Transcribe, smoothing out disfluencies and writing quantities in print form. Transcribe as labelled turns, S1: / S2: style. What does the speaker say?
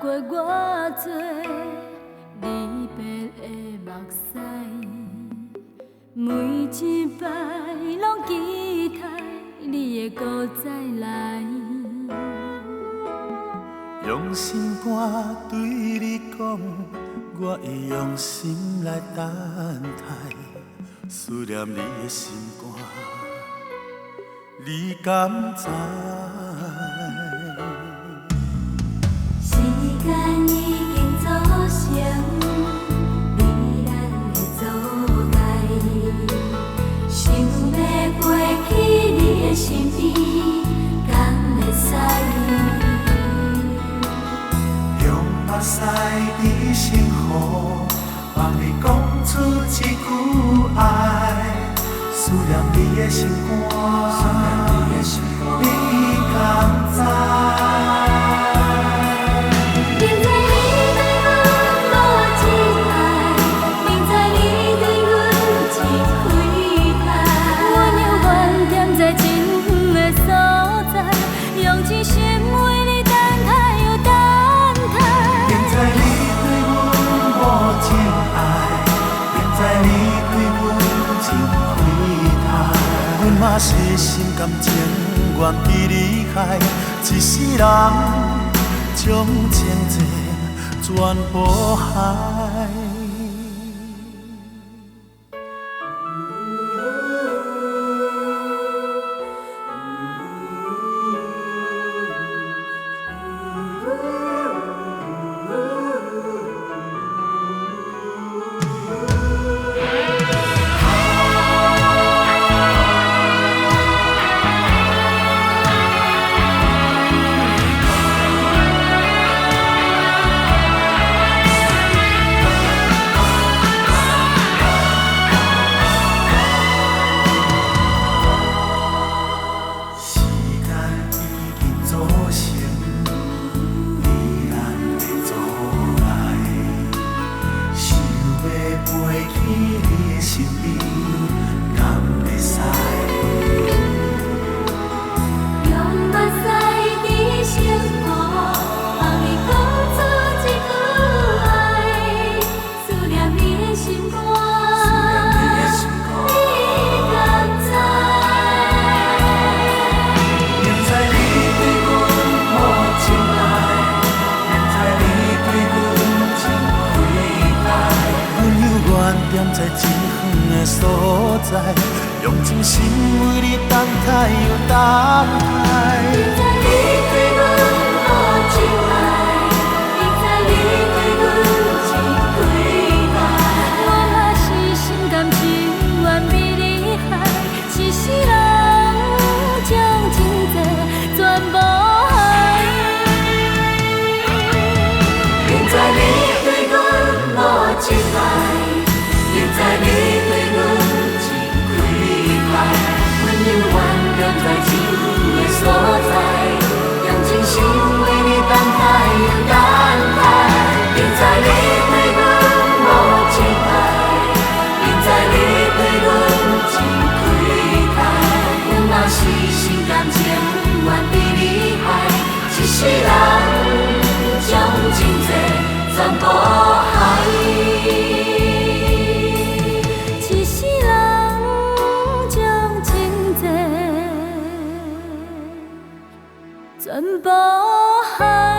S1: 过偌多离别的目屎，每一摆拢期待你会搁再来。
S2: 用心肝对你讲，我会用心来等待，思念你的心肝，你敢知？
S1: 时间已经造成你咱的阻碍，想要飞去你的身边，敢会使？
S2: 用目屎滴心雨，帮你讲出一句爱，思念你的心肝，你敢知？嘛是心甘情愿比你害，一世人将情债全部害。在真远的所在，用真心为你等待又等待。
S1: 明知你对阮无情爱，明知你对阮真亏待，我嘛是心甘情愿比你害，一世人将真多全部害。明知你对阮无情爱。明知你对阮真亏待，阮永远踮在真远的所在，用真心为你等待又等待。明知你对阮无情爱，明知你对阮真亏待，阮嘛是心甘情愿比你害，一世人将真多全部害。全部害。